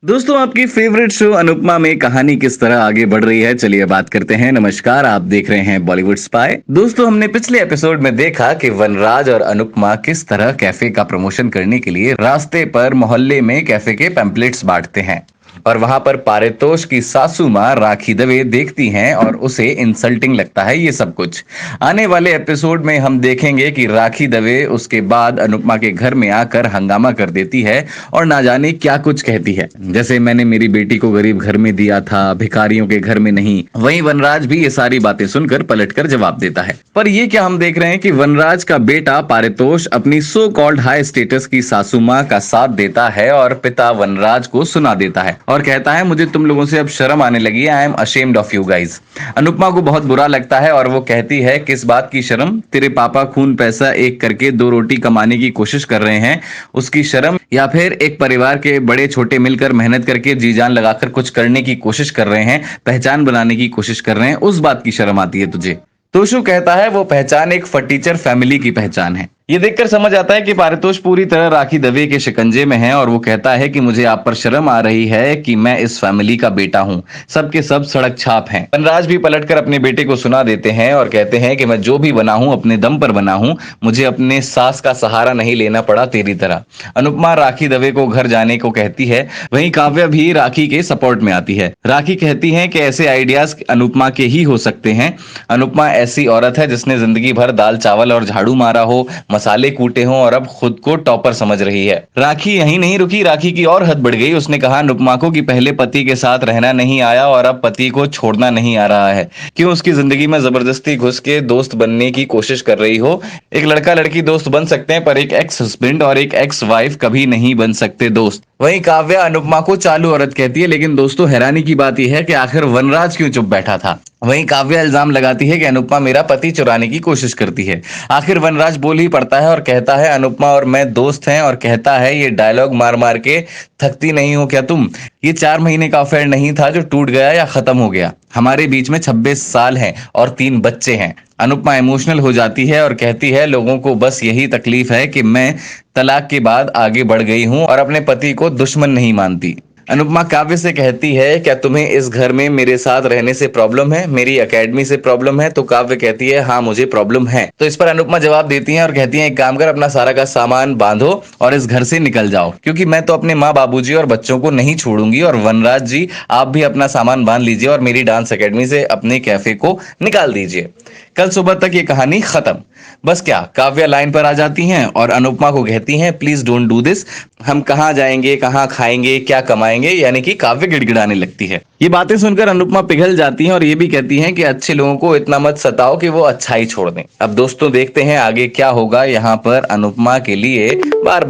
दोस्तों, आपकी favourite show Anupama में कहानी किस तरह आगे बढ़ रही है, चलिए बात करते हैं। नमस्कार, आप देख रहे हैं बॉलीवुड स्पाई। दोस्तों, हमने पिछले एपिसोड में देखा कि वनराज और अनुपमा किस तरह कैफे का प्रमोशन करने के लिए रास्ते पर मोहल्ले में कैफे के पैम्पलेट्स बांटते हैं और वहां पर पारितोष की सासू माँ राखी दवे देखती हैं और उसे इंसल्टिंग लगता है ये सब कुछ। आने वाले एपिसोड में हम देखेंगे कि राखी दवे उसके बाद अनुपमा के घर में आकर हंगामा कर देती है और ना जाने क्या कुछ कहती है, जैसे मैंने मेरी बेटी को गरीब घर में दिया था, भिखारियों के घर में नहीं। वहीं वनराज भी ये सारी बातें सुनकर पलटकर जवाब देता है। पर ये क्या हम देख रहे हैं कि वनराज का बेटा पारितोष अपनी सो कॉल्ड हाई स्टेटस की सासू माँ का साथ देता है और पिता वनराज को सुना देता है और कहता है, मुझे तुम लोगों से अब शर्म आने लगी है, I am ashamed of you guys. Anupama को बहुत बुरा लगता है और वो कहती है, किस बात की शर्म? तेरे पापा खून पैसा एक करके दो रोटी कमाने की कोशिश कर रहे हैं, उसकी शर्म? या फिर एक परिवार के बड़े छोटे मिलकर मेहनत करके जी जान लगाकर कुछ करने की कोशिश कर रहे हैं, पहचान बनाने की कोशिश कर रहे हैं, उस बात की शर्म आती है तुझे? तोशु कहता है वो पहचान एक फटीचर फैमिली की पहचान है। ये देखकर समझ आता है कि पारितोष पूरी तरह राखी दवे के शिकंजे में है और वो कहता है कि मुझे आप पर शर्म आ रही है कि मैं इस फैमिली का बेटा हूँ, सबके सब सड़क छाप हैं। वनराज भी पलटकर अपने बेटे को सुना देते हैं और कहते हैं कि मैं जो भी बना हूँ अपने दम पर बना हूँ, मुझे अपने सास का सहारा नहीं लेना पड़ा तेरी तरह। अनुपमा राखी दवे को घर जाने को कहती है, वहीं काव्या भी राखी के सपोर्ट में आती है। राखी कहती है कि ऐसे आइडियाज अनुपमा के ही हो सकते हैं। अनुपमा ऐसी औरत है जिसने जिंदगी भर दाल चावल और झाड़ू मारा हो, मसाले कूटे हों और अब खुद को टॉपर समझ रही है। राखी यहीं नहीं रुकी, राखी की और हद बढ़ गई। उसने कहा अनुपमा को कि पहले पति के साथ रहना नहीं आया और अब पति को छोड़ना नहीं आ रहा है। क्यों उसकी जिंदगी में जबरदस्ती घुस के दोस्त बनने की कोशिश कर रही हो? एक लड़का लड़की दोस्त बन सकते हैं पर एक एक्स हस्बैंड और एक एक्स वाइफ कभी नहीं बन सकते दोस्त। वहीं काव्या अनुपमा को चालू औरत कहती है, लेकिन दोस्तों हैरानी की बात यह है कि आखिर वनराज क्यों चुप बैठा था? वहीं काव्या इल्जाम लगाती है कि अनुपमा मेरा पति चुराने की कोशिश करती है। आखिर वनराज बोल ही पड़ता है और कहता है, अनुपमा और मैं दोस्त हैं, और कहता है, ये डायलॉग मार मार के थकती नहीं हो क्या तुम? ये 4 महीने का अफेयर नहीं था जो टूट गया या खत्म हो गया। हमारे बीच में 26 साल हैं और 3 बच्चे हैं। अनुपमा इमोशनल हो जाती है और कहती है, लोगों को बस यही तकलीफ है कि मैं तलाक के बाद आगे बढ़ गई हूं और अपने पति को दुश्मन नहीं मानती। अनुपमा काव्य से कहती है, क्या तुम्हें इस घर में मेरे साथ रहने से प्रॉब्लम है, मेरी एकेडमी से प्रॉब्लम है? तो काव्य कहती है, हाँ मुझे प्रॉब्लम है। तो इस पर अनुपमा जवाब देती है और कहती है, एक काम कर, अपना सारा का सामान बांधो और इस घर से निकल जाओ, क्योंकि मैं तो अपने माँ बाबूजी और बच्चों को नहीं छोड़ूंगी। और वनराज जी, आप भी अपना सामान बांध लीजिए और मेरी डांस एकेडमी से अपने कैफे को निकाल दीजिए। कल सुबह तक ये कहानी खत्म। बस क्या, काव्या लाइन पर आ जाती हैं और अनुपमा को कहती हैं, प्लीज डोंट डू दिस। हम कहाँ जाएंगे, कहाँ खाएंगे, क्या कमाएंगे? यानी कि काव्य गिड़गिड़ाने लगती है। ये बातें सुनकर अनुपमा पिघल जाती हैं और ये भी कहती हैं कि अच्छे लोगों को इतना मत सताओ कि वो अच्छाई छोड़ दें। अब दोस्तों देखते हैं आगे क्या होगा। यहाँ पर अनुपमा के लिए बार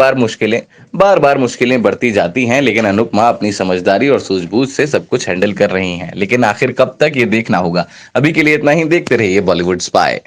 बार मुश्किलें बढ़ती जाती हैं, लेकिन अनुपमा अपनी समझदारी और सूझबूझ से सब कुछ हैंडल कर रही हैं। लेकिन आखिर कब तक, ये देखना होगा। अभी के लिए इतना ही। देखते रहिए बॉलीवुड स्पाई।